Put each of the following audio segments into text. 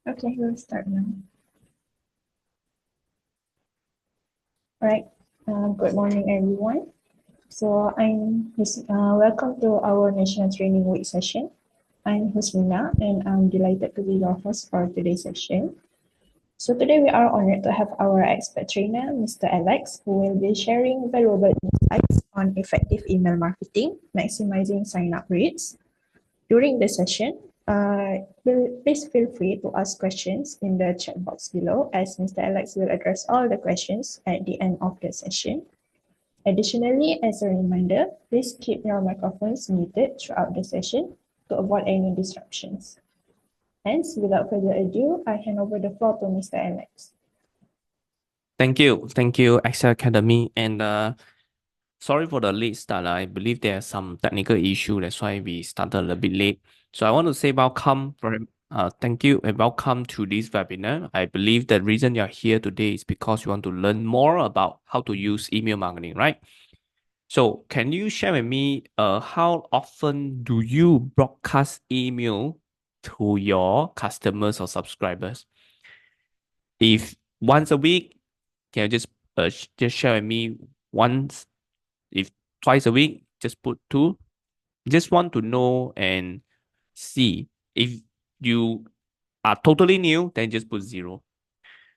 Okay, we'll start now. All right. Good morning, everyone. Welcome to our National Training Week session. I'm Husmina, and I'm delighted to be your host for today's session. So today we are honored to have our expert trainer, Mr. Alex, who will be sharing valuable insights on effective email marketing, maximizing sign-up rates. During the session, please feel free to ask questions in the chat box below, as Mr. Alex will address all the questions at the end of the session. Additionally, as a reminder, please keep your microphones muted throughout the session to avoid any disruptions. Hence, without further ado, I hand over the floor to Mr. Alex. Thank you, Excel Academy. And sorry for the late start. I believe there's some technical issue. That's why we started a little bit late. So I want to say thank you and welcome to this webinar. I believe the reason you're here today is because you want to learn more about how to use email marketing, right? So can you share with me how often do you broadcast email to your customers or subscribers? If once a week, can you just share with me once? If twice a week, just put 2. Just want to know and see. If you are totally new, then just put 0,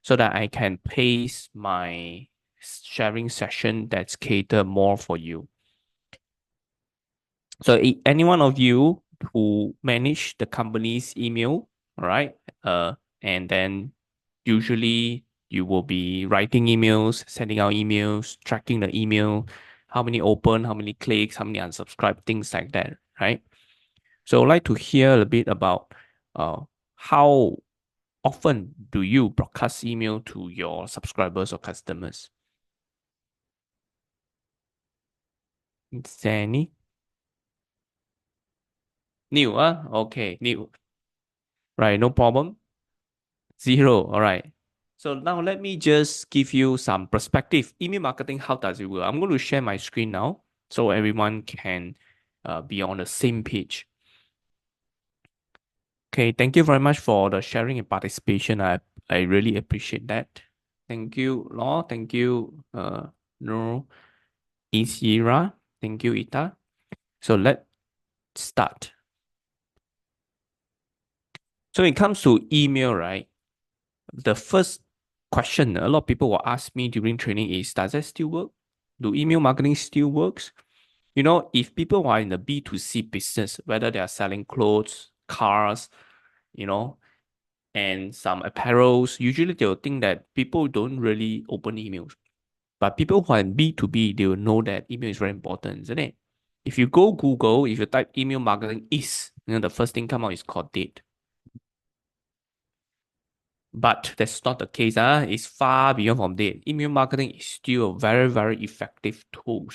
so that I can pace my sharing session that's cater more for you. So any one of you who manage the company's email, right? And then usually you will be writing emails, sending out emails, tracking the email, how many open, how many clicks, how many unsubscribe, things like that, right? So I'd like to hear a bit about how often do you broadcast email to your subscribers or customers? Is there any? New, okay, new. Right, no problem. 0, all right. So now let me just give you some perspective. Email marketing, how does it work? I'm going to share my screen now so everyone can be on the same page. Okay, thank you very much for the sharing and participation. I really appreciate that. Thank you, Law. Thank you, No, Isira. Thank you, Ita. So let's start. So when it comes to email, right? The first question a lot of people will ask me during training is, does that still work? Do email marketing still works? You know, if people are in the B2C business, whether they are selling clothes, cars, you know, and some apparels, usually they'll think that people don't really open emails. But people who are in B2B, they will know that email is very important, isn't it? If you go Google, if you type email marketing the first thing come out is called dead. But that's not the case. It's far beyond from dead. Email marketing is still a very, very effective tool.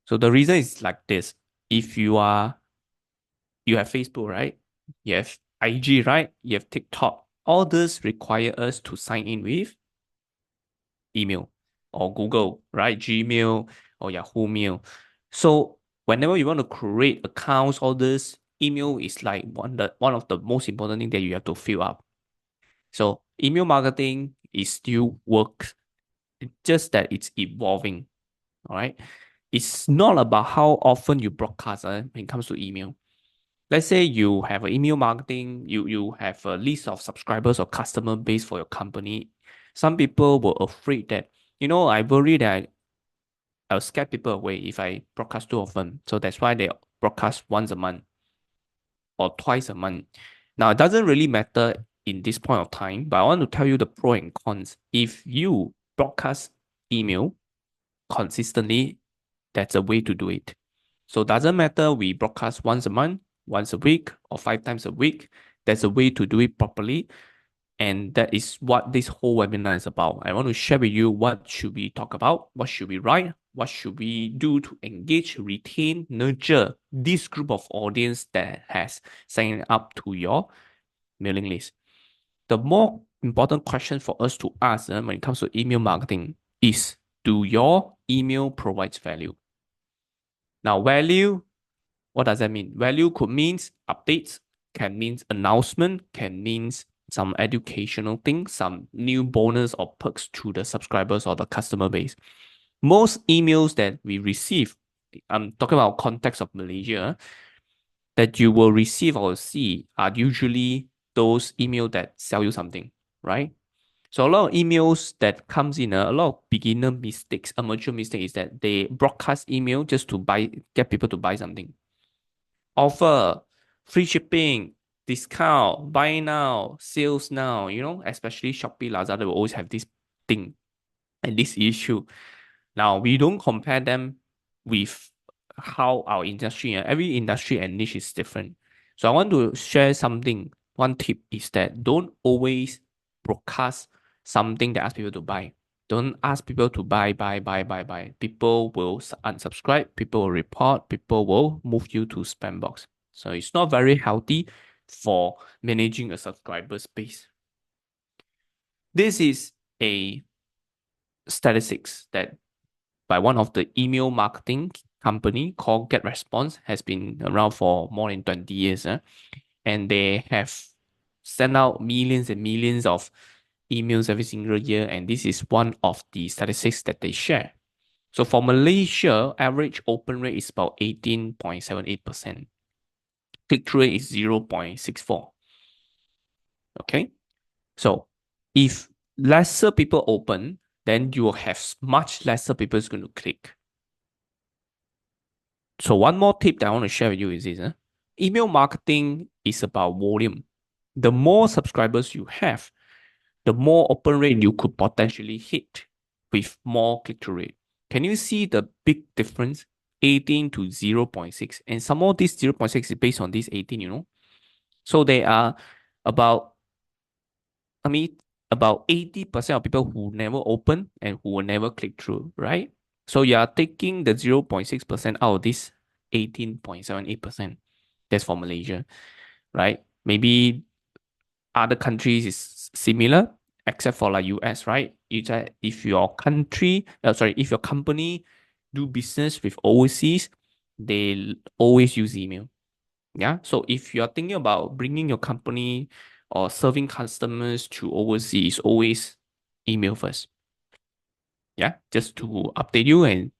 So the reason is like this. If you have Facebook, right? You have IG, right? You have TikTok. All this require us to sign in with email or Google, right? Gmail or Yahoo Mail. So whenever you want to create accounts, all this, email is like one of the most important thing that you have to fill up. So email marketing is still works. It's just that it's evolving. All right. It's not about how often you broadcast when it comes to email. Let's say you have an email marketing, you have a list of subscribers or customer base for your company. Some people were afraid that, I worry that I'll scare people away if I broadcast too often. So that's why they broadcast once a month or twice a month. Now, it doesn't really matter in this point of time, but I want to tell you the pros and cons. If you broadcast email consistently, that's a way to do it. So it doesn't matter we broadcast once a month, once a week, or 5 times a week. There's a way to do it properly. And that is what this whole webinar is about. I want to share with you what should we talk about, what should we write, what should we do to engage, retain, nurture this group of audience that has signed up to your mailing list. The more important question for us to ask when it comes to email marketing is, do your email provide value? Now, value, what does that mean? Value could mean updates, can mean announcement, can mean some educational things, some new bonus or perks to the subscribers or the customer base. Most emails that we receive, I'm talking about context of Malaysia, that you will receive or see are usually those emails that sell you something, right? So a lot of emails that comes in, a lot of beginner mistakes, amateur mistake is that they broadcast email just to get people to buy something. Offer, free shipping, discount, buy now, sales now, especially Shopee, Lazada will always have this thing and this issue. Now, we don't compare them with how our industry, every industry and niche is different. So I want to share something. One tip is that don't always broadcast something that asks people to buy. Don't ask people to buy, buy, buy, buy, buy. People will unsubscribe, people will report, people will move you to spam box. So it's not very healthy for managing a subscriber base. This is a statistics that by one of the email marketing company called GetResponse, has been around for more than 20 years. And they have sent out millions and millions of emails every single year. And this is one of the statistics that they share. So for Malaysia, average open rate is about 18.78%. Click-through rate is 0.64. Okay. So if lesser people open, then you will have much lesser people is going to click. So one more tip that I want to share with you is this. Email marketing is about volume. The more subscribers you have, the more open rate you could potentially hit with more click-through rate. Can you see the big difference? 18 to 0.6. And some more this 0.6 is based on this 18, So they are about, about 80% of people who never open and who will never click through, right? So you are taking the 0.6% out of this 18.78%. That's for Malaysia, right? Maybe other countries is similar, except for like US, right? If your if your company do business with overseas, they always use email. Yeah. So if you're thinking about bringing your company or serving customers to overseas, always email first. Yeah. Just to update you and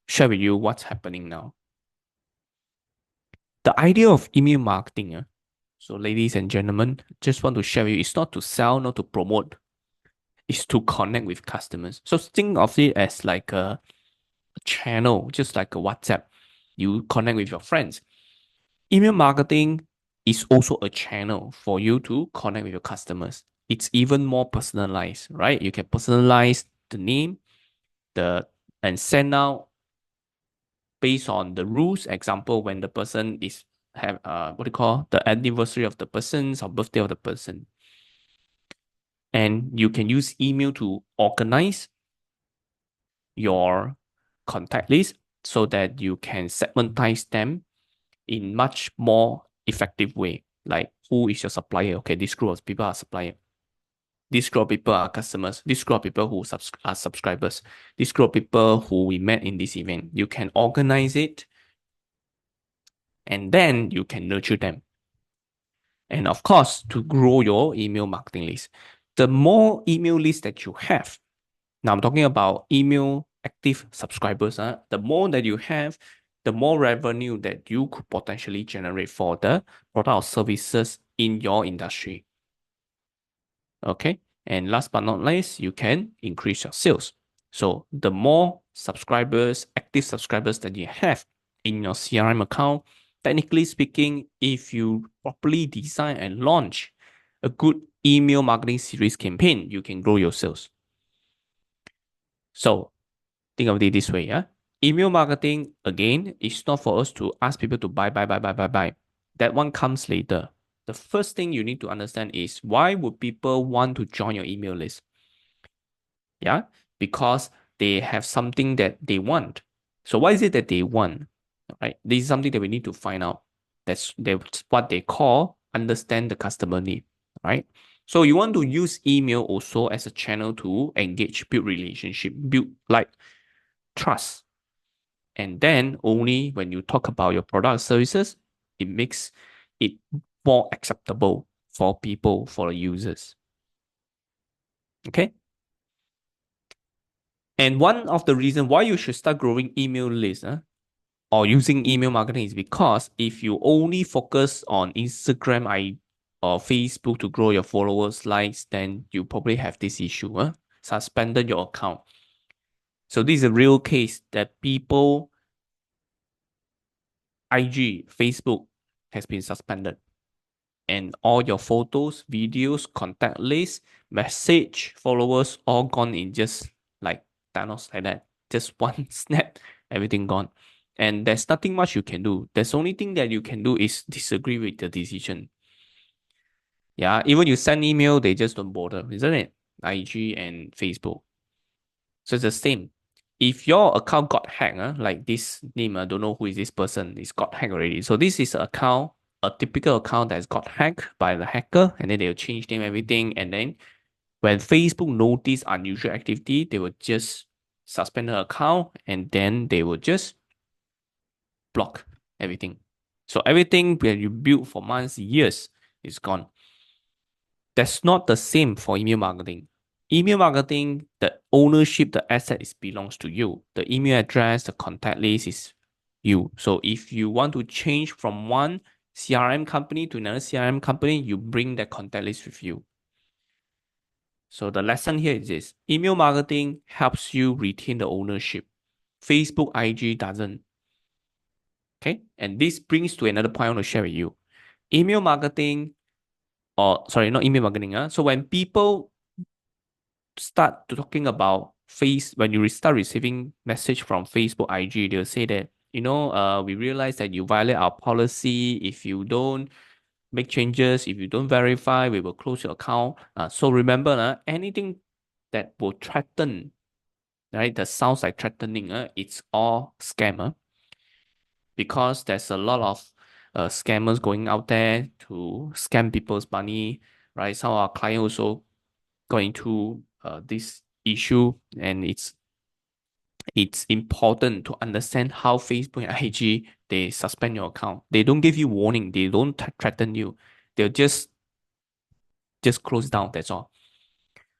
share with you what's happening now. The idea of email marketing, so ladies and gentlemen, just want to share with you, it's not to sell, not to promote, it's to connect with customers. So think of it as like a channel, just like a WhatsApp. You connect with your friends. Email marketing is also a channel for you to connect with your customers. It's even more personalized, right? You can personalize the name, and send out based on the rules. Example, when the person is have what do you call the anniversary of the person's or birthday of the person. And you can use email to organize your contact list so that you can segmentize them in much more effective way. Like who is your supplier? Okay, this group of people are supplier. This group of people are customers. This group of people who are subscribers. This group of people who we met in this event. You can organize it and then you can nurture them. And of course, to grow your email marketing list. The more email list that you have, now I'm talking about email active subscribers. The more that you have, the more revenue that you could potentially generate for the product or services in your industry. Okay. And last but not least, you can increase your sales. So the more subscribers, active subscribers that you have in your CRM account, technically speaking, if you properly design and launch a good email marketing series campaign, you can grow your sales. So think of it this way, yeah. Email marketing, again, is not for us to ask people to buy, buy, buy, buy, buy, buy. That one comes later. The first thing you need to understand is why would people want to join your email list? Yeah, because they have something that they want. So what is it that they want? Right? This is something that we need to find out. That's what they call understand the customer need. Right? So you want to use email also as a channel to engage, build relationship, build like trust. And then only when you talk about your product services, it makes it more acceptable for people, for the users. Okay. And one of the reasons why you should start growing email lists or using email marketing is because if you only focus on Instagram or Facebook to grow your followers likes, then you probably have this issue, suspended your account. So this is a real case that people, IG, Facebook has been suspended. And all your photos, videos, contact list, message, followers, all gone in just like Thanos like that. Just one snap, everything gone. And there's nothing much you can do. There's only thing that you can do is disagree with the decision. Yeah, even you send email, they just don't bother, isn't it? IG and Facebook. So it's the same. If your account got hacked, like this name, I don't know who is this person, it's got hacked already. So this is an account, a typical account that's got hacked by the hacker, and then they'll change name, everything. And then when Facebook notice unusual activity, they will just suspend the account and then they will just block everything. So everything that you built for months, years is gone. That's not the same for email marketing. Email marketing, the ownership, the asset is belongs to you. The email address, the contact list is you. So if you want to change from one CRM company to another CRM company, you bring that contact list with you. So the lesson here is this: email marketing helps you retain the ownership. Facebook, IG doesn't. Okay. And this brings to another point I want to share with you. Email marketing, or sorry, not email marketing. So when people start talking about when you start receiving message from Facebook, IG, they'll say that, we realize that you violate our policy. If you don't make changes, if you don't verify, we will close your account. So remember, anything that will threaten, right? That sounds like threatening, it's all scammer, because there's a lot of scammers going out there to scam people's money, right? Some of our clients also going to this issue, and it's important to understand how Facebook and IG, they suspend your account. They don't give you warning. They don't threaten you. They'll just close down. That's all.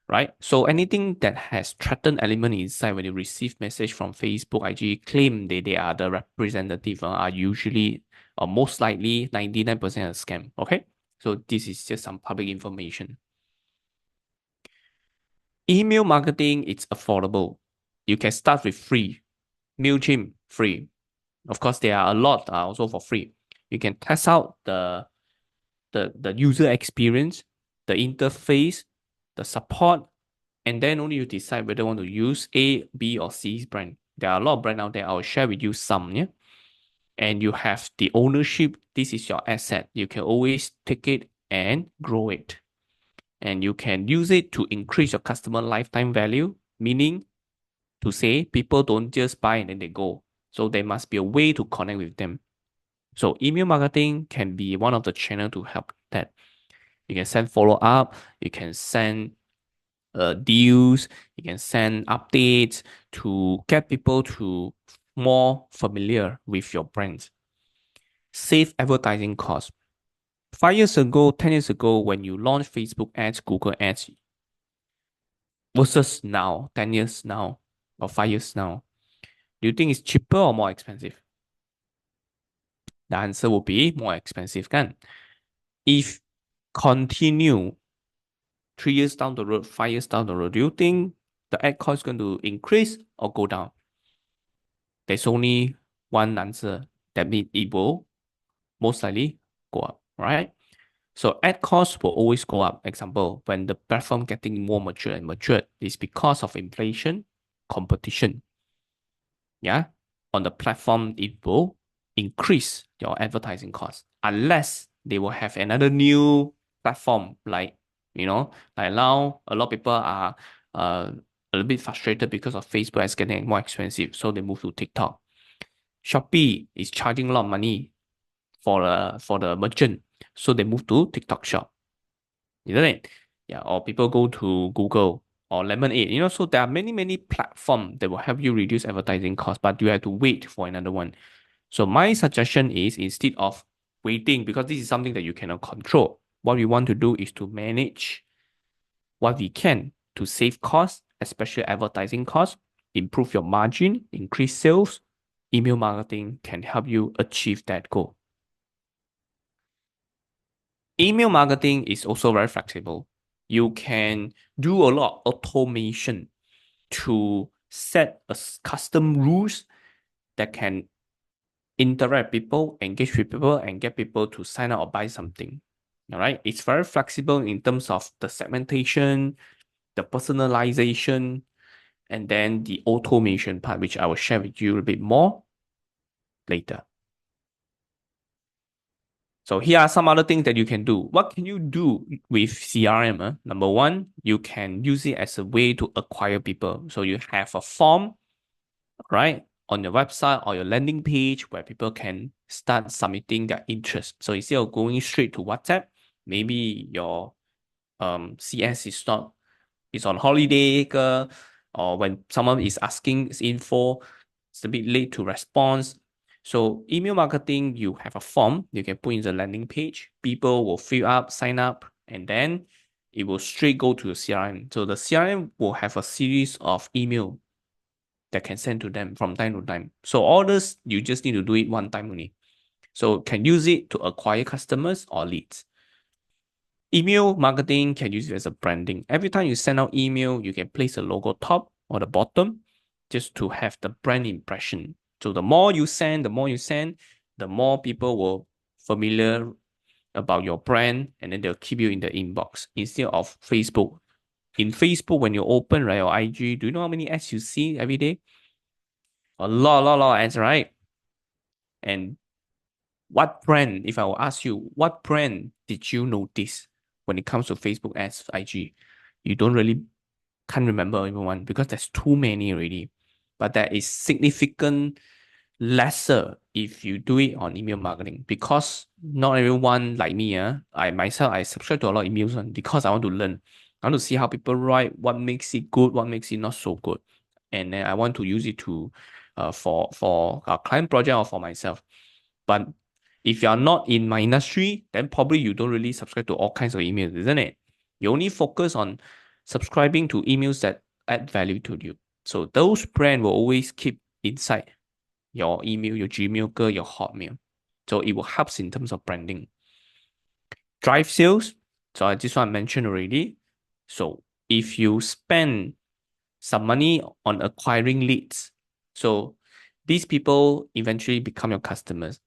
Right? So anything that has threatened element inside, when you receive message from Facebook, IG, claim they are the representative, are usually or most likely 99% a scam. Okay? So this is just some public information. Email marketing, it's affordable. You can start with free. MailChimp, free. Of course, there are a lot also for free. You can test out the user experience, the interface, the support, and then only you decide whether you want to use A, B, or C brand. There are a lot of brands out there. I'll share with you some, yeah. And you have the ownership. This is your asset. You can always take it and grow it. And you can use it to increase your customer lifetime value, meaning to say people don't just buy and then they go. So there must be a way to connect with them. So email marketing can be one of the channel to help that. You can send follow up, you can send deals, you can send updates to get people to more familiar with your brand. Save advertising costs. 5 years ago, 10 years ago, when you launched Facebook ads, Google ads, versus now, 10 years now, or 5 years now, do you think it's cheaper or more expensive? The answer will be more expensive, kan? If continue 3 years down the road, 5 years down the road, do you think the ad cost is going to increase or go down? There's only one answer. That means it will most likely go up, right? So ad costs will always go up. Example, when the platform getting more mature and matured, it's because of inflation, competition. Yeah, on the platform, it will increase your advertising cost unless they will have another new platform, like, like now a lot of people are a little bit frustrated because of Facebook is getting more expensive, so they move to TikTok. Shopee is charging a lot of money for the merchant, so they move to TikTok Shop, isn't it? Yeah, or people go to Google or Lemonade, so there are many platforms that will help you reduce advertising costs, but you have to wait for another one. So my suggestion is, instead of waiting, because this is something that you cannot control. What we want to do is to manage what we can to save costs, especially advertising costs, improve your margin, increase sales. Email marketing can help you achieve that goal. Email marketing is also very flexible. You can do a lot of automation to set a custom rules that can interact with people, engage with people, and get people to sign up or buy something. All right. It's very flexible in terms of the segmentation, the personalization, and then the automation part, which I will share with you a bit more later. So here are some other things that you can do. What can you do with CRM? Number one, you can use it as a way to acquire people. So you have a form, right, on your website or your landing page where people can start submitting their interest. So instead of going straight to WhatsApp, maybe your CS is on holiday, or when someone is asking info, it's a bit late to respond. So email marketing, you have a form you can put in the landing page. People will fill up, sign up, and then it will straight go to the CRM. So the CRM will have a series of email that can send to them from time to time. So all this, you just need to do it one time only. So can use it to acquire customers or leads. Email marketing can use it as a branding. Every time you send out email, you can place a logo top or the bottom just to have the brand impression. So the more you send, the more people will familiar about your brand, and then they'll keep you in the inbox instead of Facebook. In Facebook, when you open, right, or IG, do you know how many ads you see every day? A lot of ads, right? And what brand, if I will ask you, what brand did you notice when it comes to Facebook ads, IG? You can't remember everyone because there's too many already. But there is significant lesser if you do it on email marketing, because not everyone like me, I subscribe to a lot of emails because I want to learn. I want to see how people write, what makes it good, what makes it not so good. And then I want to use it to for a client project or for myself. But if you're not in my industry, then probably you don't really subscribe to all kinds of emails, isn't it? You only focus on subscribing to emails that add value to you. So those brands will always keep inside your email, your Gmail, your Hotmail. So it will help in terms of branding. Drive sales. So this one I mentioned already. So if you spend some money on acquiring leads, so these people eventually become your customers.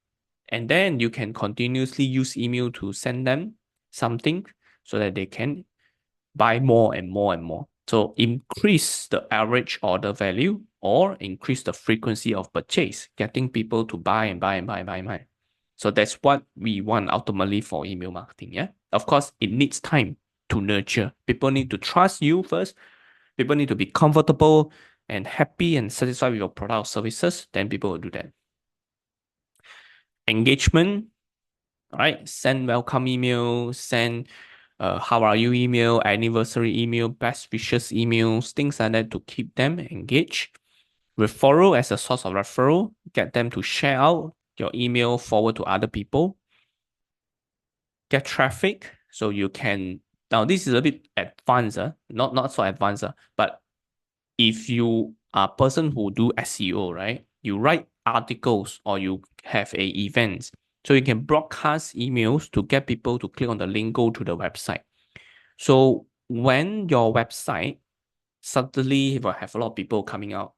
And then you can continuously use email to send them something so that they can buy more and more and more. So increase the average order value or increase the frequency of purchase, getting people to buy and buy and buy and buy and buy. So that's what we want ultimately for email marketing. Yeah. Of course, it needs time to nurture. People need to trust you first. People need to be comfortable and happy and satisfied with your product or services. Then people will do that. Engagement. All right. Send welcome email, send how are you email, anniversary email, best wishes emails, things like that to keep them engaged. Referral as a source of referral, get them to share out your email forward to other people. Get traffic, so you can, now this is a bit advanced, not so advanced, but if you are a person who do SEO, right, you write articles or you have a event, so you can broadcast emails to get people to click on the link, go to the website. So when your website suddenly will have a lot of people coming out,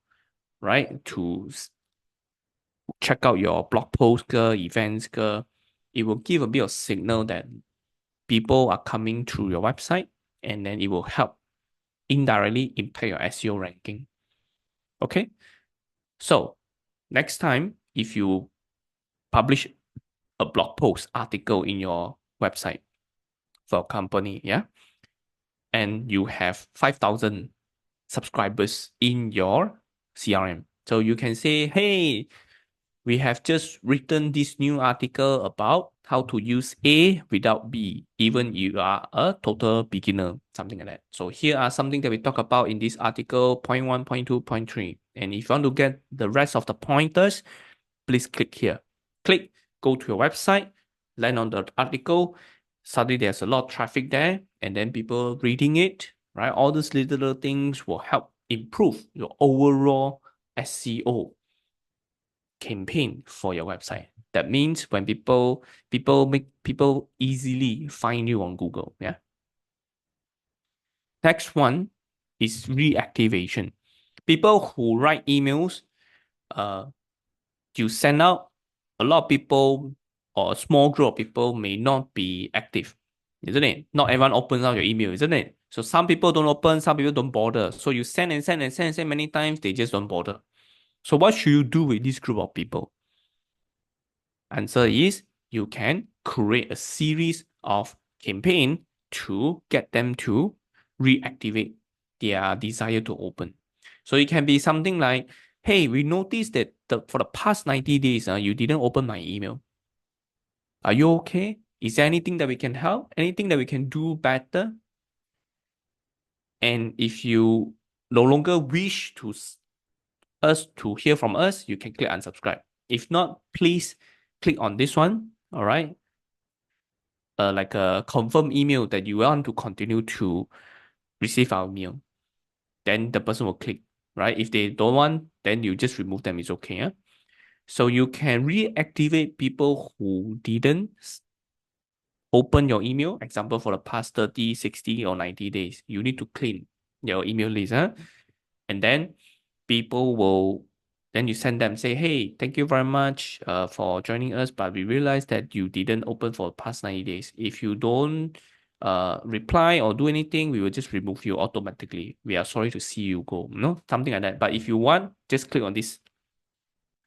right, to check out your blog post, events, it will give a bit of signal that people are coming through your website, and then it will help indirectly impact your SEO ranking. Okay, so next time if you publish a blog post article in your website for a company, yeah, and you have 5,000 subscribers in your CRM. So you can say, hey, we have just written this new article about how to use A without B, even you are a total beginner, something like that. So here are something that we talk about in this article, point 1, point 2, point 3. And if you want to get the rest of the pointers, please click here. Click, go to your website, land on the article, suddenly there's a lot of traffic there, and then people reading it, right? All these little things will help improve your overall SEO campaign for your website. That means when people easily find you on Google. Yeah. Next one is reactivation. People who write emails, uh, you send out, a lot of people or a small group of people may not be active, isn't it? Not everyone opens out your email, isn't it? So some people don't open, some people don't bother. So you send and send and send and send many times, they just don't bother. So what should you do with this group of people? Answer is you can create a series of campaign to get them to reactivate their desire to open. So it can be something like, hey, we noticed that for the past 90 days, you didn't open my email. Are you okay? Is there anything that we can help? Anything that we can do better? And if you no longer wish to us to hear from us, you can click unsubscribe. If not, please click on this one. All right. Like a confirm email that you want to continue to receive our mail. Then the person will click, right? If they don't want, then you just remove them. It's okay. Yeah? So you can reactivate people who didn't open your email. Example, for the past 30, 60, or 90 days, you need to clean your email list. Huh? And then people will, then you send them, say, hey, thank you very much for joining us, but we realized that you didn't open for the past 90 days. If you don't reply or do anything, we will just remove you automatically. We are sorry to see you go, something like that. But if you want, just click on this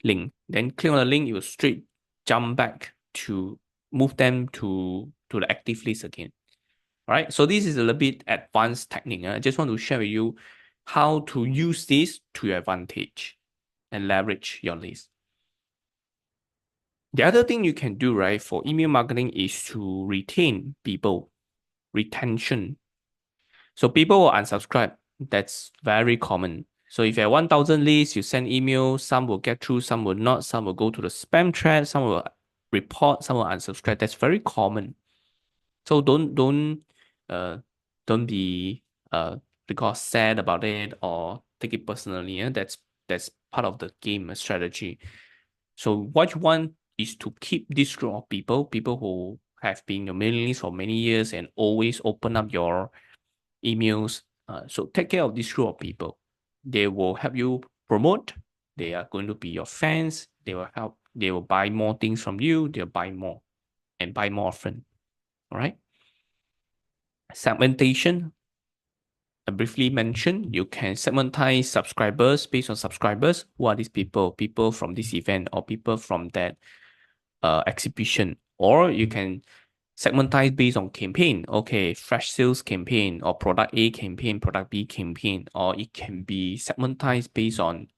link. Then click on the link, you will straight jump back to move them to the active list again. All right, so this is a little bit advanced technique. I just want to share with you how to use this to your advantage and leverage your list. The other thing you can do, right, for email marketing is to retain people, retention. So people will unsubscribe. That's very common. So if you have 1,000 lists, you send emails, some will get through, some will not, some will go to the spam thread, some will report, some will unsubscribe. That's very common. So uh don't be because sad about it or take it personally. Yeah? That's part of the game strategy. So what you want is to keep this group of people who have been your mailing list for many years and always open up your emails. So take care of this group of people. They will help you promote. They are going to be your fans. They will help. They will buy more things from you. They'll buy more and buy more often. All right. Segmentation, I briefly mentioned, you can segmentize subscribers based on subscribers. Who are these people? People from this event or people from that exhibition. Or you can segmentize based on campaign. Okay, fresh sales campaign or product A campaign, product B campaign. Or it can be segmentized based on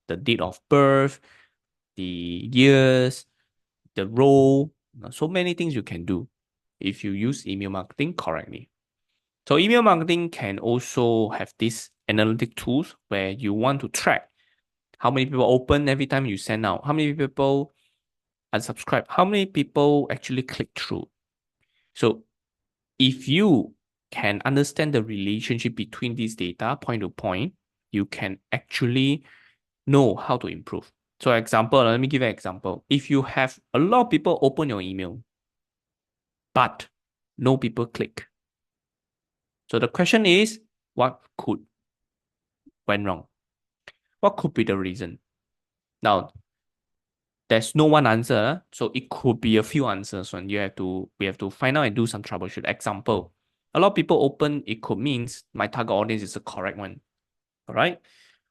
the date of birth, the years, the role. So many things you can do if you use email marketing correctly. So email marketing can also have these analytic tools where you want to track how many people open every time you send out, how many people unsubscribe, how many people actually click through. So if you can understand the relationship between these data point to point, you can actually know how to improve. So example, let me give you an example. If you have a lot of people open your email, but no people click. So the question is, what could went wrong? What could be the reason? Now, there's no one answer, so it could be a few answers when we have to find out and do some troubleshoot. Example, a lot of people open, it could mean my target audience is the correct one. All right.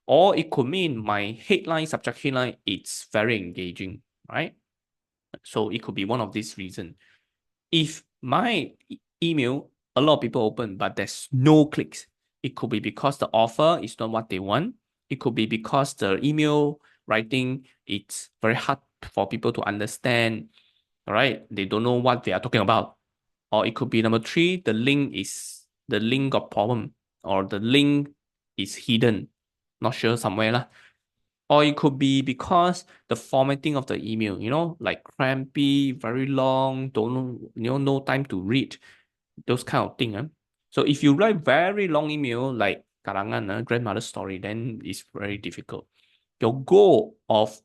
Or it could mean my headline, subject headline, it's very engaging, right? So it could be one of these reasons. If my email, a lot of people open, but there's no clicks, it could be because the offer is not what they want. It could be because the email writing, it's very hard for people to understand, all right? They don't know what they are talking about. Or it could be number three, the link got problem or the link is hidden. Not sure somewhere lah. Or it could be because the formatting of the email, like crampy, very long, don't no time to read, those kind of thing. So if you write very long email like karangan, grandmother story, then it's very difficult. Your goal of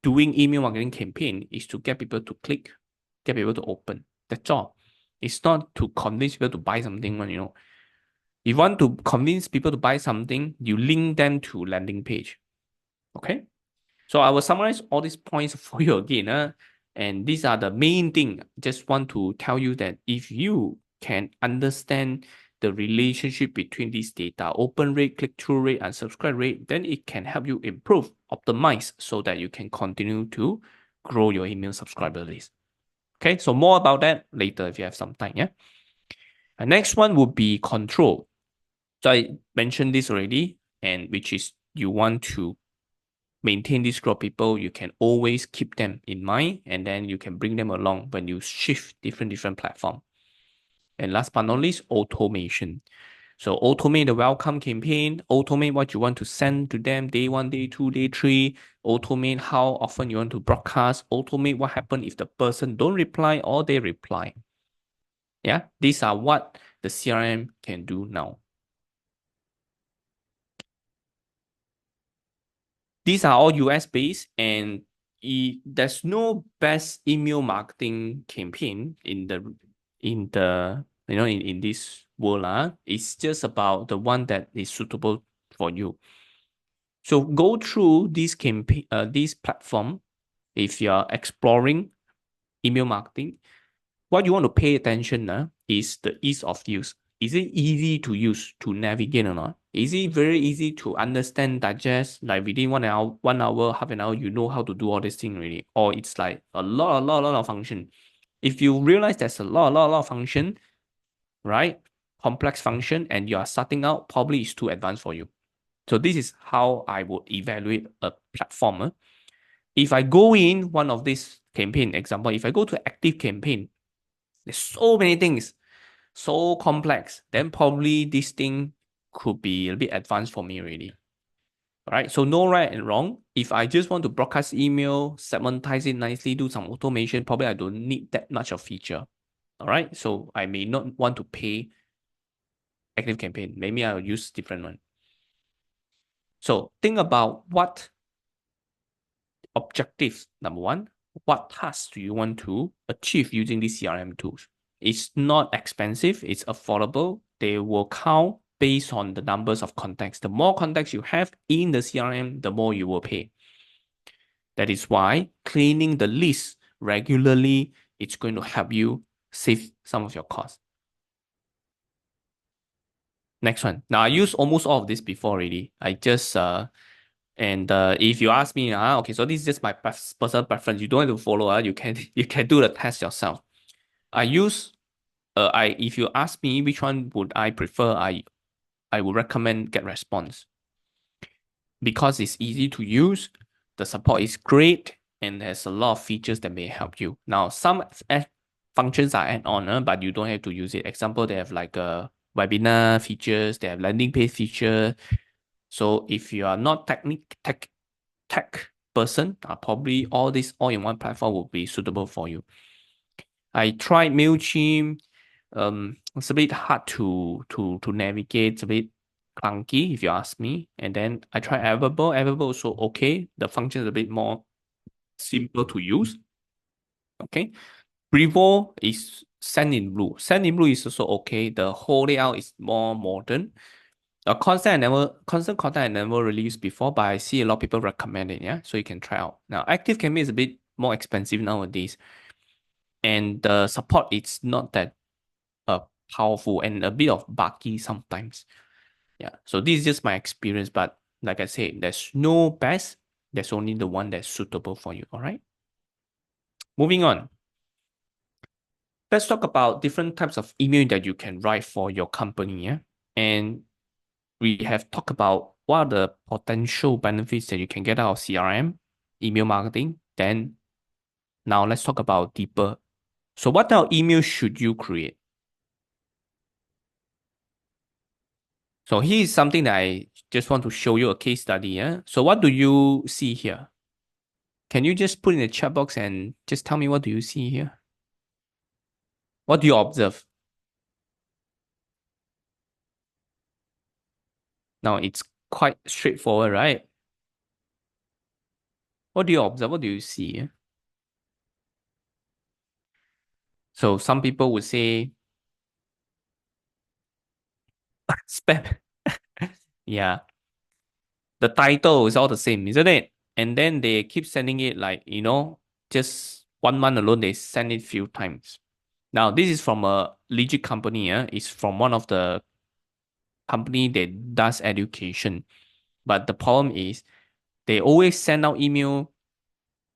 doing email marketing campaign is to get people to click, get people to open. That's all. It's not to convince people to buy something. If you want to convince people to buy something, you link them to landing page. Okay. So I will summarize all these points for you again. And these are the main thing. Just want to tell you that if you can understand the relationship between these data, open rate, click-through rate, and subscribe rate, then it can help you improve, optimize, so that you can continue to grow your email subscriber list. Okay, so more about that later if you have some time. Yeah. The next one would be control. So I mentioned this already, and which is you want to maintain this group of people, you can always keep them in mind, and then you can bring them along when you shift different platform. And last but not least, automation. So automate the welcome campaign, automate what you want to send to them day 1, day 2, day 3, automate how often you want to broadcast, automate what happens if the person don't reply or they reply. Yeah, these are what the CRM can do now. These are all US based, and there's no best email marketing campaign in this world. It's just about the one that is suitable for you. So go through this campaign, this platform. If you're exploring email marketing, what you want to pay attention is the ease of use. Is it easy to use, to navigate or not? Is it very easy to understand, digest, like within 1 hour, half an hour, you know how to do all this thing already? Or it's like a lot of function. If you realize there's a lot of function, right? Complex function, and you are starting out, probably it's too advanced for you. So this is how I would evaluate a platform. If I go in one of these campaign, example, if I go to active campaign, there's so many things, so complex, then probably this thing could be a bit advanced for me already. All right, so no right and wrong. If I just want to broadcast email, segmentize it nicely, do some automation, probably I don't need that much of feature. All right, so I may not want to pay active campaign. Maybe I'll use different one. So think about what objectives. Number one, what tasks do you want to achieve using these CRM tools? It's not expensive, it's affordable. They will count based on the numbers of contacts. The more contacts you have in the CRM, the more you will pay. That is why cleaning the list regularly, it's going to help you save some of your costs. Next one. Now, I used almost all of this before already. I just if you ask me, okay, so this is just my personal preference. You don't have to follow. You can you can do the test yourself. If you ask me which one would I prefer, I would recommend GetResponse because it's easy to use, the support is great, and there's a lot of features that may help you. Now, some functions are add-on, but you don't have to use it. Example, they have like a webinar features, they have landing page feature. So if you are not tech person, probably all this all-in-one platform will be suitable for you. I tried MailChimp. It's a bit hard to navigate. It's a bit clunky if you ask me. And then I tried Everable. Everable also okay. The function is a bit more simple to use. Okay. Brevo is Send in Blue. Send in Blue is also okay. The whole layout is more modern. Constant contact I never really used before, but I see a lot of people recommend it. Yeah, so you can try out. Now, Active Campaign is a bit more expensive nowadays, and the support it's not that powerful and a bit of buggy sometimes. Yeah, so this is just my experience, but like I said, there's no best. There's only the one that's suitable for you. All right. Moving on. Let's talk about different types of email that you can write for your company. Yeah, and we have talked about what are the potential benefits that you can get out of CRM, email marketing. Then now let's talk about deeper. So what type of email should you create? So here's something that I just want to show you a case study. Yeah. So what do you see here? Can you just put in the chat box and just tell me what do you see here? What do you observe? Now it's quite straightforward, right? What do you observe? What do you see? Yeah? So some people would say spam. Yeah. The title is all the same, isn't it? And then they keep sending it like, just 1 month alone, they send it few times. Now, this is from a legit company. It's from one of the company that does education. But the problem is they always send out email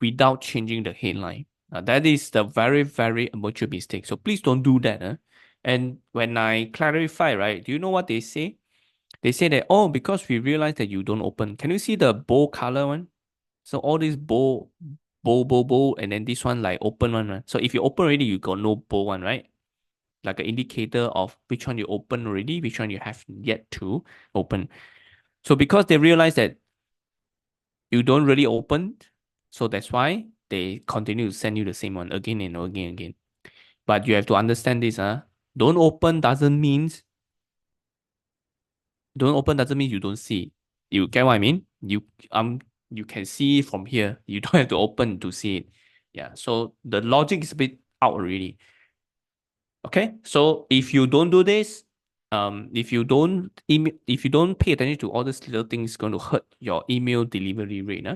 without changing the headline. That is the very, very amateur mistake. So please don't do that. And when I clarify, right, do you know what they say? They say that, oh, because we realize that you don't open. Can you see the bold color one? So all these bold, and then this one like open one. Right? So if you open already, you got no bold one, right? Like an indicator of which one you open already, which one you have yet to open. So because they realize that you don't really open, so that's why they continue to send you the same one again and again and again. But you have to understand this, Don't open doesn't mean don't open doesn't mean you don't see. You get what I mean? You can see from here. You don't have to open to see it. Yeah. So the logic is a bit out already. Okay. So if you don't do this, if you don't pay attention to all these little things, it's going to hurt your email delivery rate.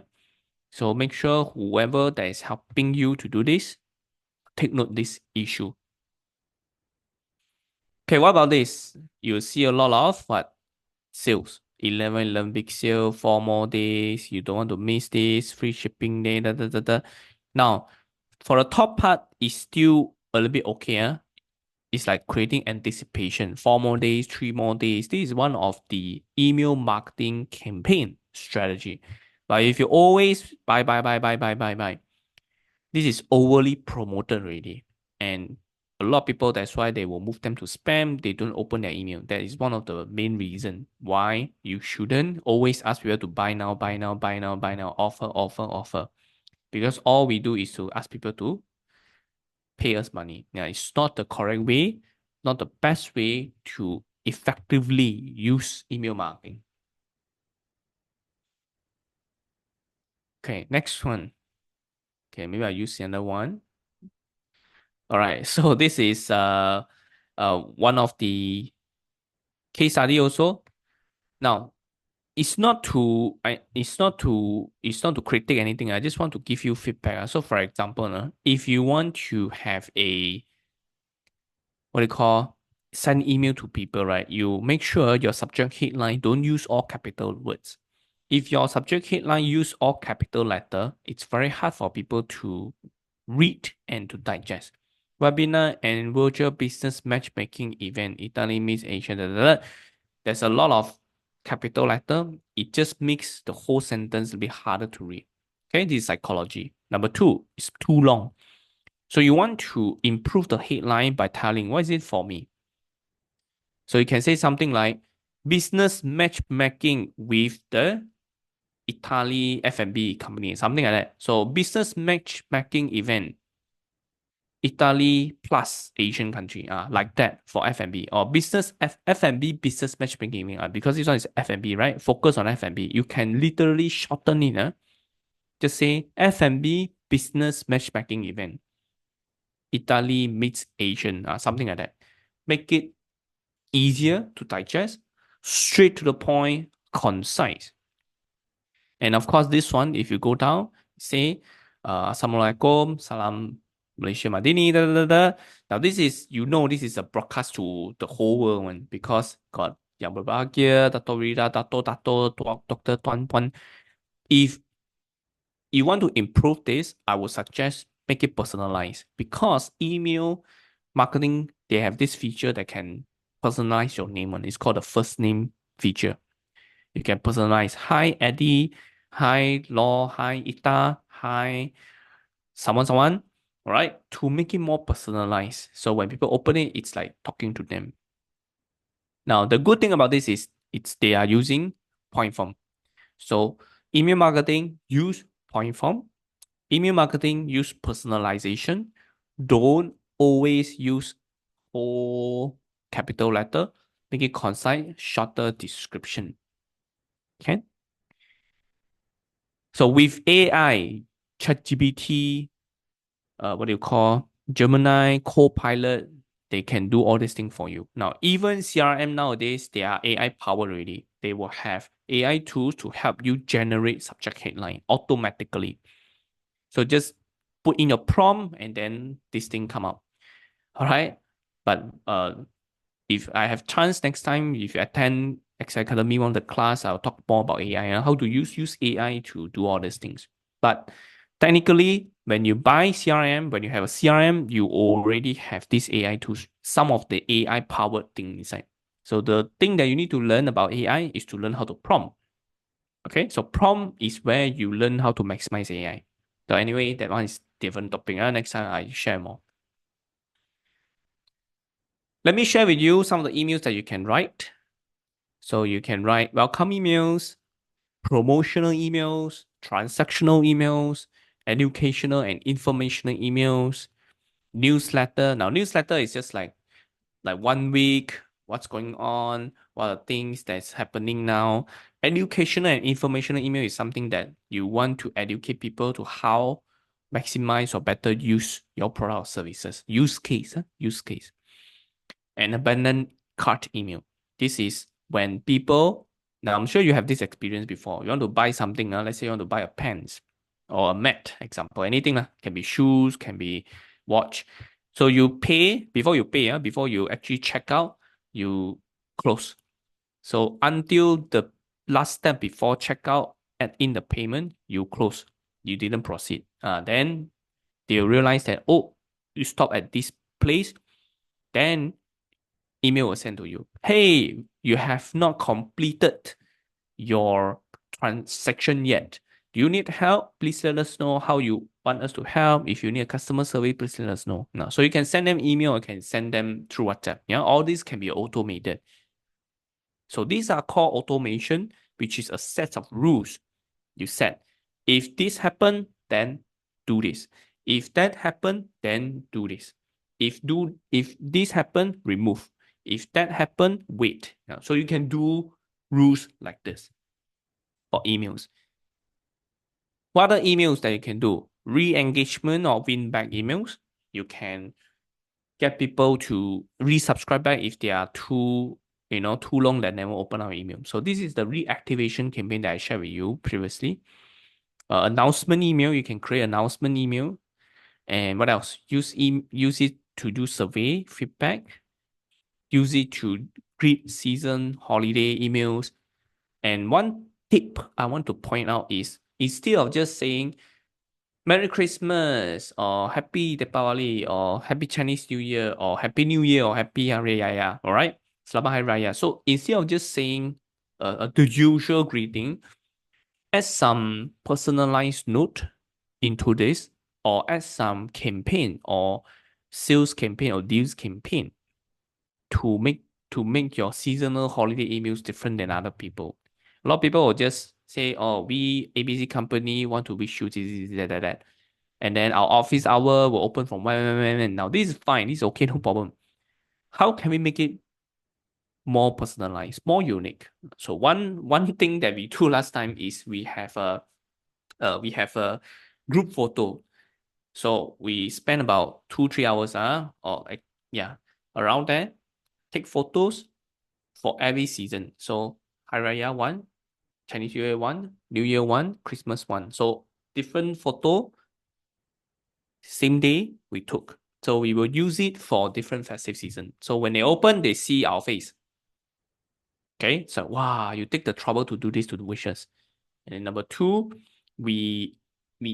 So make sure whoever that is helping you to do this, take note this issue. Okay, what about this? You see a lot of what? Sales. 11 big sale, 4 more days. You don't want to miss this. Free shipping day. Da, da, da, da. Now, for the top part, it's still a little bit okay. It's like creating anticipation. 4 more days, 3 more days. This is one of the email marketing campaign strategy. But if you always buy, this is overly promoted already. And a lot of people, that's why they will move them to spam. They don't open their email. That is one of the main reason why you shouldn't always ask people to buy now, buy now, buy now, buy now, offer, offer, offer. Because all we do is to ask people to pay us money. Yeah, it's not the correct way, not the best way to effectively use email marketing. Okay, next one. Okay, maybe I use another one. All right, so this is one of the case study also. Now, it's not to critique anything. I just want to give you feedback. So, for example, if you want to have a what do you call send email to people, right? You make sure your subject headline don't use all capital words. If your subject headline use all capital letter, it's very hard for people to read and to digest. Webinar and virtual business matchmaking event, Italy meets Asia. Da, da, da. There's a lot of capital letter. It just makes the whole sentence a bit harder to read. Okay, this is psychology. Number two, it's too long. So you want to improve the headline by telling what is it for me. So you can say something like business matchmaking with the Italy F&B company, something like that. So business matchmaking event, Italy plus Asian country, like that for F&B or F&B business matchmaking event, because this one is F&B, right? Focus on F&B. You can literally shorten it. Just say F&B business matchmaking event. Italy meets Asian, something like that. Make it easier to digest, straight to the point, concise. And of course, this one, if you go down, say, Assalamualaikum, Salam Malaysia Madini, da, da, da, da. Now, this is a broadcast to the whole world one because got Yang Berbahagia, Dato Rida, Dato, Dr. Tuan Tuan. If you want to improve this, I would suggest make it personalized because email marketing, they have this feature that can personalize your name. It's called the first name feature. You can personalize. Hi, Eddie. Hi, Law. Hi, Ita. Hi, someone. All right. To make it more personalized. So when people open it, it's like talking to them. Now, the good thing about this is they are using point form. So email marketing use point form. Email marketing use personalization. Don't always use whole capital letter. Make it concise, shorter description. Okay. So with AI, ChatGPT, what do you call Gemini, Copilot, they can do all these things for you. Now, even CRM nowadays, they are AI powered already. They will have AI tools to help you generate subject headline automatically. So just put in your prompt and then this thing come out. All right. But if I have chance next time, if you attend X Academy one of the class, I'll talk more about AI and how to use AI to do all these things. But technically, when you buy CRM, when you have a CRM, you already have this AI tools, some of the AI powered thing inside. So the thing that you need to learn about AI is to learn how to prompt. Okay, so prompt is where you learn how to maximize AI. So anyway, that one is different topic. Next time I share more. Let me share with you some of the emails that you can write. So you can write welcome emails, promotional emails, transactional emails, educational and informational emails, newsletter. Now, newsletter is just like 1 week, what's going on, what are things that's happening now. Educational and informational email is something that you want to educate people to how maximize or better use your product or services. Use case. And abandoned cart email. This is when people, now I'm sure you have this experience before. You want to buy something, let's say you want to buy a pants or a mat, example, anything, can be shoes, can be watch. So you pay, before you actually check out, you close. So until the last step before checkout, add in the payment, you close. You didn't proceed. Then they'll realize that, oh, you stop at this place. Then email will send to you. Hey, you have not completed your transaction yet. Do you need help? Please let us know how you want us to help. If you need a customer service, please let us know. Now, so you can send them email or can send them through WhatsApp. Yeah, all this can be automated. So these are called automation, which is a set of rules you set. If this happen, then do this. If that happen, then do this. If this happen, remove. If that happen, wait. So you can do rules like this for emails. What are emails that you can do? Re-engagement or win back emails. You can get people to resubscribe back if they are too long that never open our email. So this is the reactivation campaign that I shared with you previously. Announcement email, you can create announcement email. And what else? Use it to do survey feedback. Use it to greet season holiday emails. And one tip I want to point out is instead of just saying Merry Christmas or Happy Deepavali or Happy Chinese New Year or Happy New Year or Happy Hari Raya, all right? Selamat Hari Raya. So instead of just saying the usual greeting, add some personalized note into this or add some campaign or sales campaign or deals campaign to make your seasonal holiday emails different than other people. A lot of people will just say, oh, we ABC company want to wish you this, that. And then our office hour will open from when. Now this is fine, this is okay, no problem. How can we make it more personalized, more unique? So one thing that we do last time is we have a group photo. So we spend about 2-3 hours, around there, take photos for every season. So Hari Raya 1, Chinese New Year 1, New Year 1, Christmas 1. So different photo, same day we took. So we will use it for different festive season. So when they open, they see our face. Okay, so wow, you take the trouble to do this to the wishes. And then number 2, we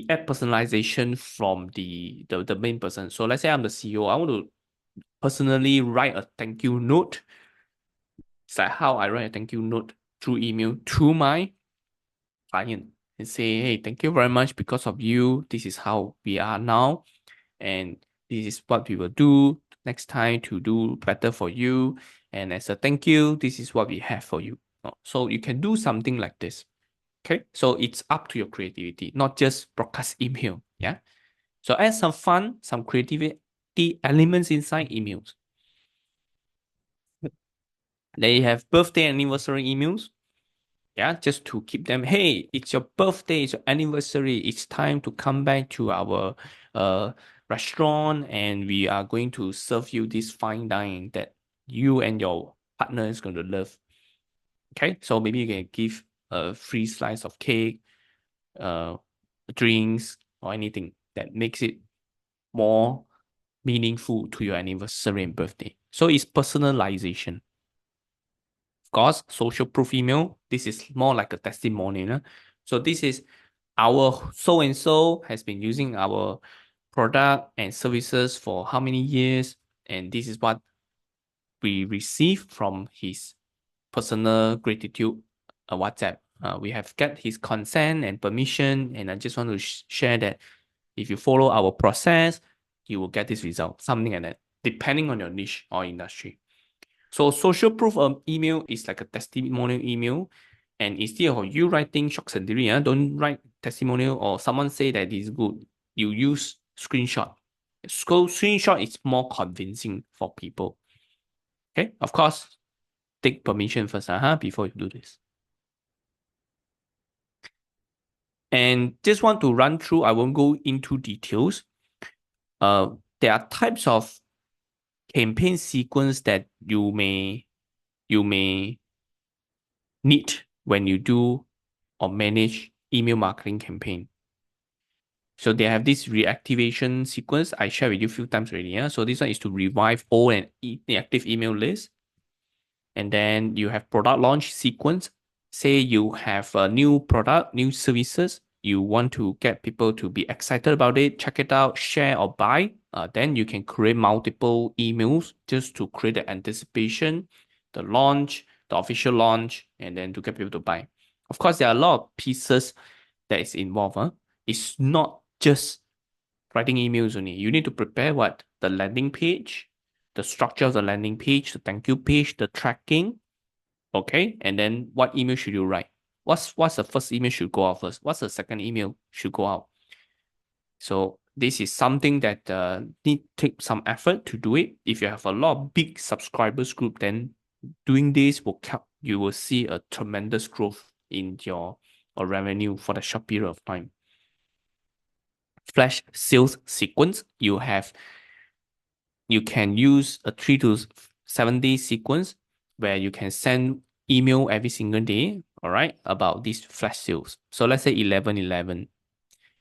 add personalization from the main person. So let's say I'm the CEO. I want to personally write a thank you note. It's like how I write a thank you note through email to my client and say, hey, thank you very much. Because of you, this is how we are now. And this is what we will do next time to do better for you. And as a thank you, this is what we have for you. So you can do something like this. Okay, so it's up to your creativity, not just broadcast email. Yeah. So add some fun, some creativity elements inside emails. They have birthday anniversary emails. Yeah, just to keep them, hey, it's your birthday, it's your anniversary, it's time to come back to our restaurant and we are going to serve you this fine dining that you and your partner is going to love. Okay, so maybe you can give a free slice of cake, uh, drinks, or anything that makes it more meaningful to your anniversary and birthday. So it's personalization. Of course, social proof email, this is more like a testimonial. So this is our so and so has been using our product and services for how many years, and this is what we receive from his personal gratitude WhatsApp. We have got his consent and permission, and I just want to share that if you follow our process, you will get this result, something like that, depending on your niche or industry. So social proof of email is like a testimonial email. And instead of you writing shocks and theory, don't write testimonial or someone say that is good. You use screenshot. So screenshot is more convincing for people. Okay, of course, take permission first before you do this. And just want to run through, I won't go into details. There are types of campaign sequence that you may need when you do or manage email marketing campaign. So they have this reactivation sequence I shared with you a few times already. Yeah? So this one is to revive old and inactive email list. And then you have product launch sequence. Say you have a new product, new services. You want to get people to be excited about it, check it out, share or buy. Then you can create multiple emails just to create the anticipation, the launch, the official launch, and then to get people to buy. Of course, there are a lot of pieces that is involved. It's not just writing emails only. You need to prepare what? The landing page, the structure of the landing page, the thank you page, the tracking. Okay. And then what email should you write? What's the first email should go out first? What's the second email should go out? So this is something that need take some effort to do it. If you have a lot of big subscribers group, then doing this will help. You will see a tremendous growth in your revenue for the short period of time. Flash sales sequence, you can use a 3 to 7 day sequence where you can send email every single day, all right, about these flash sales. So let's say 11/11,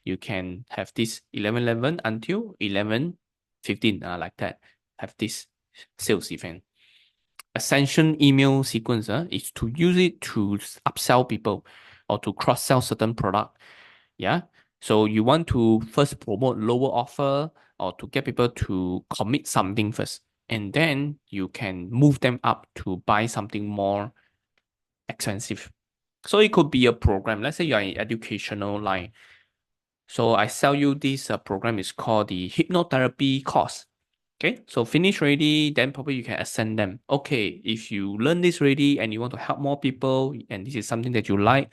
you can have this 11/11 until 11/15, like that, have this sales event. Ascension email sequence is to use it to upsell people or to cross-sell certain product. Yeah. So you want to first promote lower offer or to get people to commit something first. And then you can move them up to buy something more expensive. So it could be a program. Let's say you're in educational line. So I sell you this program is called the hypnotherapy course. Okay, so finish already, then probably you can ascend them. Okay, if you learn this already and you want to help more people and this is something that you like,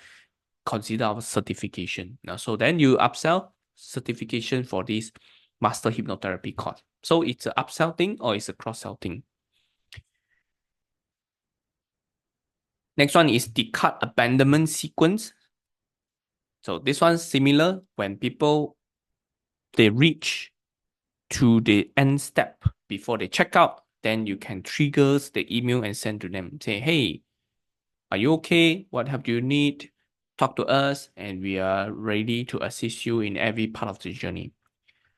consider our certification. Now, so then you upsell certification for this master hypnotherapy course. So it's an upsell thing or it's a cross-sell thing. Next one is the cart abandonment sequence. So this one's similar when people, they reach to the end step before they check out, then you can trigger the email and send to them. Say, hey, are you okay? What help do you need? Talk to us and we are ready to assist you in every part of the journey.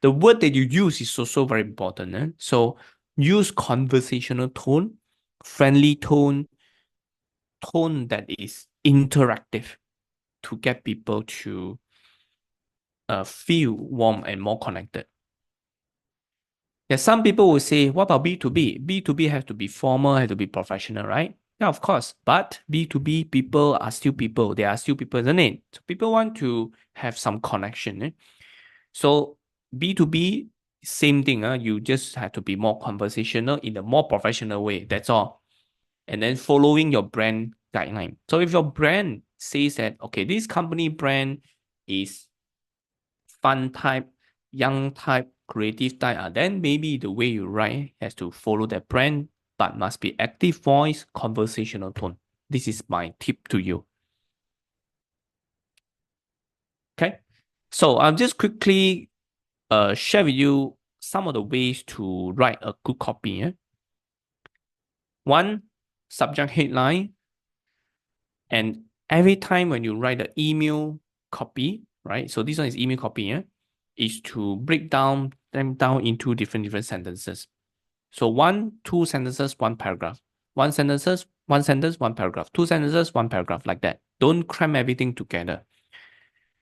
The word that you use is also very important. So use conversational tone, friendly tone, tone that is interactive to get people to feel warm and more connected. Yeah, some people will say, what about B2B? B2B have to be formal, have to be professional, right? Yeah, of course. But B2B people are still people. They are still people, isn't it? So people want to have some connection. So B2B, same thing. You just have to be more conversational in a more professional way. That's all. And then following your brand guideline. So if your brand says that, okay, this company brand is fun type, young type, creative type, then maybe the way you write has to follow that brand, but must be active voice, conversational tone. This is my tip to you. Okay. So I'll just quickly share with you some of the ways to write a good copy. Yeah? One, subject headline. And every time when you write the email copy, right? So this one is email copy, yeah? Is to break down them down into different sentences. So one, two sentences, one paragraph. One sentences, one sentence, one paragraph. Two sentences, one paragraph, like that. Don't cram everything together.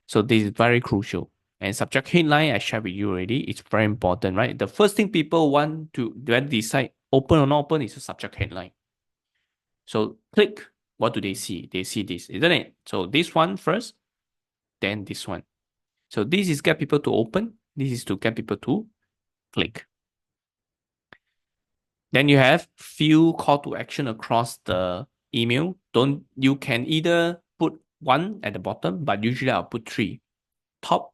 So this is very crucial. And subject headline, I shared with you already. It's very important, right? The first thing people want to decide open or not open is the subject headline. So click, what do they see? They see this, isn't it? So this one first, then this one. So this is get people to open. This is to get people to click. Then you have few call to action across the email. You can either put one at the bottom, but usually I'll put three. Top,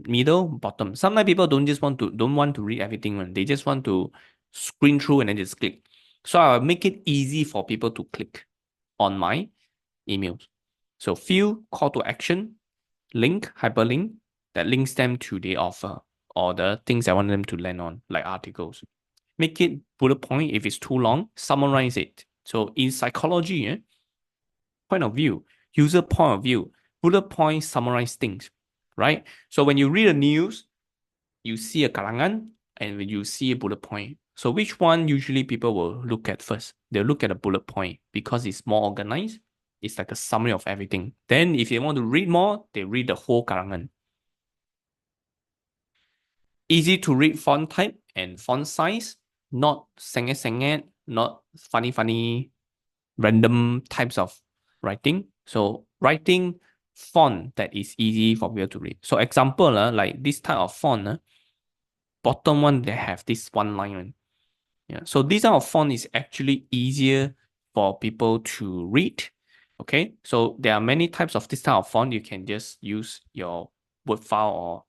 middle, bottom. Sometimes people don't want to read everything. They just want to screen through and then just click. So I'll make it easy for people to click on my emails. So few call to action, link, hyperlink that links them to the offer or the things I want them to land on, like articles. Make it bullet point. If it's too long, summarize it. So in psychology, point of view, user point of view, bullet point summarize things, right? So when you read the news, you see a karangan and when you see a bullet point. So which one usually people will look at first? They'll look at a bullet point because it's more organized. It's like a summary of everything. Then if they want to read more, they read the whole karangan. Easy to read font type and font size, not senget, not funny, random types of writing. So writing font that is easy for people to read. So example, like this type of font, bottom one, they have this one line. Yeah. So this type of font is actually easier for people to read. Okay. So there are many types of this type of font. You can just use your Word file or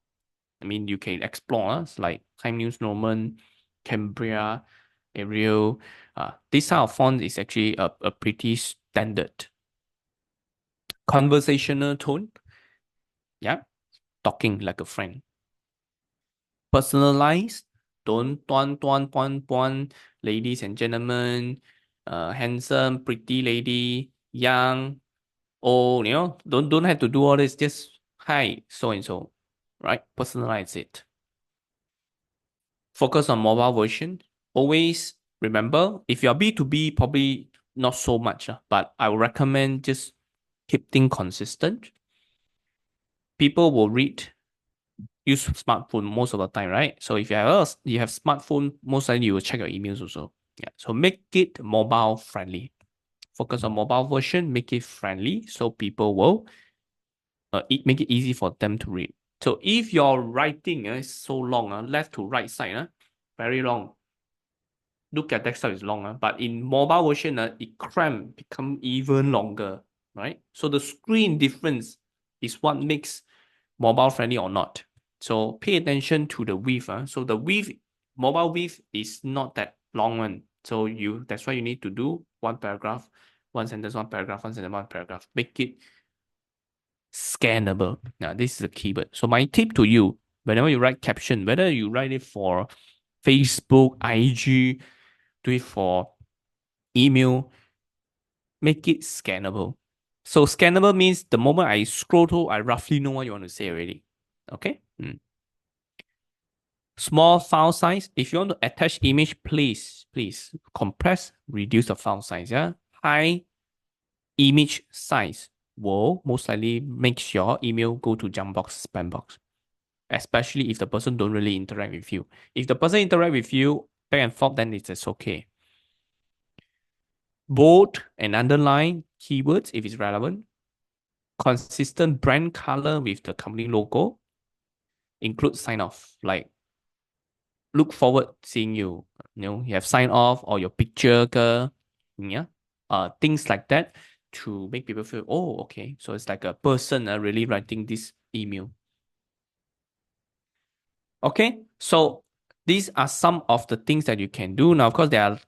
you can explore like Time News Roman, Cambria, Arial. This type of font is actually a pretty standard. Conversational tone. Yeah. Talking like a friend. Personalized. Don't tuan, ladies and gentlemen, handsome, pretty lady, young, old, don't have to do all this. Just hi, so and so, right? Personalize it. Focus on mobile version. Always remember, if you're B2B, probably not so much, but I would recommend just keep things consistent. People will use smartphone most of the time, right? So if you have smartphone, most likely you will check your emails also. Yeah. So make it mobile friendly. Focus on mobile version, make it friendly so people will make it easy for them to read. So if your writing is so long, left to right side, very long. Look at desktop is long, but in mobile version, it become even longer, right? So the screen difference is what makes mobile friendly or not. So pay attention to the width. So the width, mobile width is not that long one. So that's why you need to do one paragraph, one sentence, one paragraph, one sentence, one paragraph. Make it scannable. Now this is the keyword. So my tip to you, whenever you write caption, whether you write it for Facebook, IG, do it for email, make it scannable. So scannable means the moment I scroll through, I roughly know what you want to say already. Okay. Small file size. If you want to attach image, please compress, reduce the file size. Yeah. High image size will most likely make your email go to junk box, spam box. Especially if the person don't really interact with you. If the person interact with you back and forth, then it's okay. Bold and underline keywords if it's relevant. Consistent brand color with the company logo. Include sign off like look forward seeing you. You have sign off or your picture, yeah, things like that. to make people feel, oh, okay, so it's like a person really writing this email. Okay, so these are some of the things that you can do. Now, of course, there are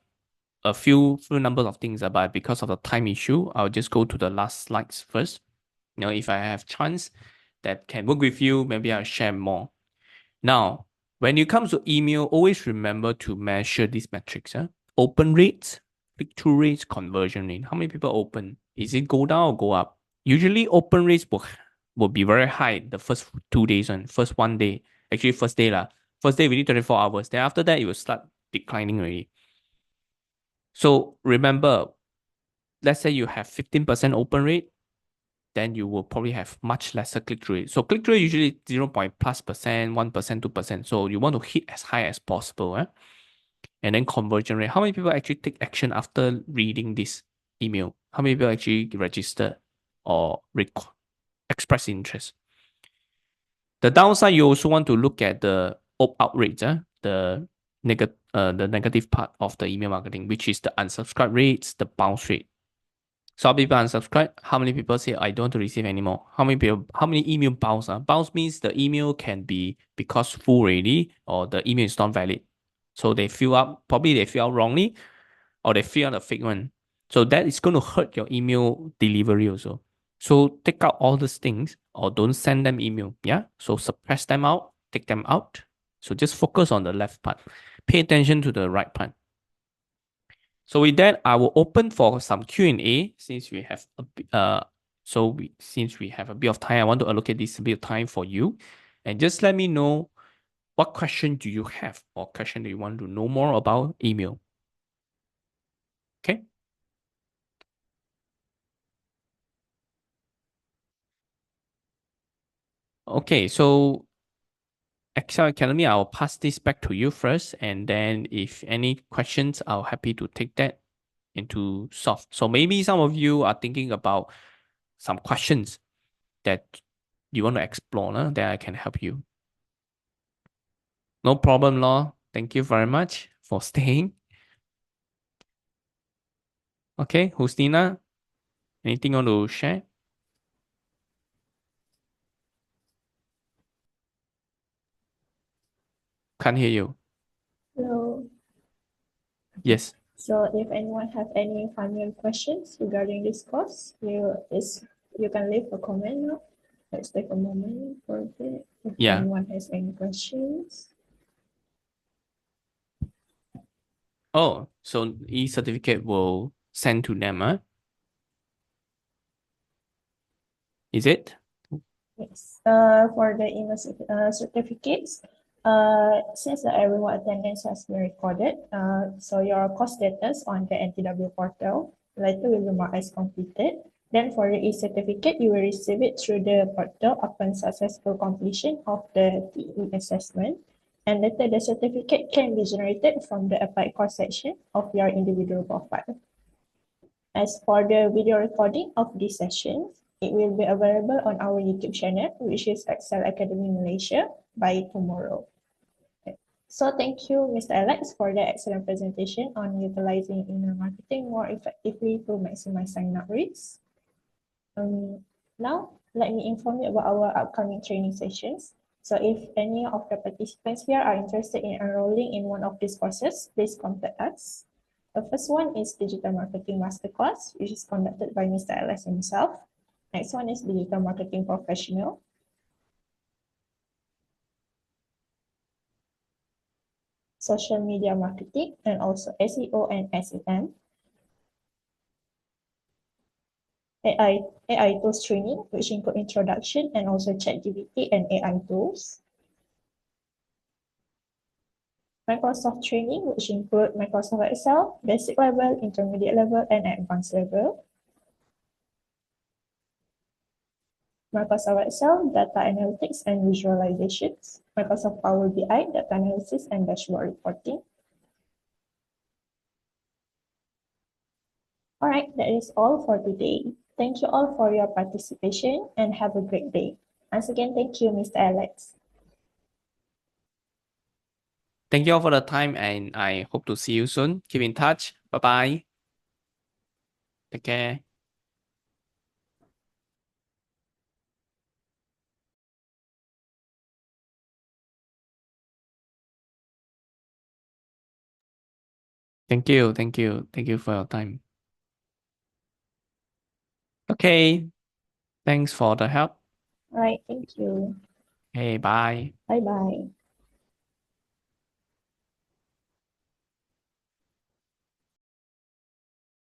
a few numbers of things, but because of the time issue, I'll just go to the last slides first. If I have chance that can work with you, maybe I'll share more. Now, when it comes to email, always remember to measure these metrics. Open rates, click-through rates, conversion rate. How many people open? Is it go down or go up? Usually open rates will be very high the first 2 days and first 1 day. Actually, first day lah. First day within 24 hours. Then after that, it will start declining already. So remember, let's say you have 15% open rate, then you will probably have much lesser click-through rate. So click-through rate usually 0. plus percent, 1%, 2%. So you want to hit as high as possible. And then conversion rate. How many people actually take action after reading this email? How many people actually register or express interest? The downside, you also want to look at the opt-out rates, the negative part of the email marketing, which is the unsubscribe rates, the bounce rate. So how many people unsubscribe? How many people say I don't want to receive anymore? How many email bounce? Bounce means the email can be because full already or the email is not valid. So they fill up, probably they fill out wrongly or they fill out a fake one. So that is going to hurt your email delivery also. So take out all these things or don't send them email. Yeah. So suppress them out, take them out. So just focus on the left part. Pay attention to the right part. So with that, I will open for some Q&A since we have since we have a bit of time, I want to allocate this bit of time for you. And just let me know what question do you have or question do you want to know more about email. Okay. Okay, so Excel Academy, I'll pass this back to you first. And then if any questions, I'll happy to take that into solve. So maybe some of you are thinking about some questions that you want to explore, then I can help you. No problem, Law. Thank you very much for staying. Okay, Hustina, anything you want to share? Can't hear you. Hello. Yes. So if anyone have any final questions regarding this course, you can leave a comment now. Let's take a moment for it. If Yeah. anyone has any questions. Oh, so e-certificate will send to them, huh? Is it? Yes. For the email certificates, since the everyone attendance has been recorded, so your course status on the NTW portal later will be marked as completed. Then for the e-certificate, you will receive it through the portal upon successful completion of the TE assessment. And later the certificate can be generated from the applied course section of your individual profile. As for the video recording of this session, it will be available on our YouTube channel, which is Excel Academy Malaysia, by tomorrow. So thank you, Mr. Alex, for the excellent presentation on utilizing email marketing more effectively to maximize sign-up rates. Now, let me inform you about our upcoming training sessions. So if any of the participants here are interested in enrolling in one of these courses, please contact us. The first one is Digital Marketing Masterclass, which is conducted by Mr. Alex himself. Next one is Digital Marketing Professional. Social Media Marketing, and also SEO and SEM. AI Tools Training, which include introduction and also ChatGPT and AI tools. Microsoft training, which include Microsoft Excel, basic level, intermediate level, and advanced level. Microsoft Excel, data analytics and visualizations. Microsoft Power BI, data analysis and dashboard reporting. All right, that is all for today. Thank you all for your participation and have a great day. Once again, thank you, Mr. Alex. Thank you all for the time and I hope to see you soon. Keep in touch. Bye-bye. Take care. Thank you. Thank you. Thank you for your time. Okay. Thanks for the help. All right, thank you. Hey, bye. Bye bye.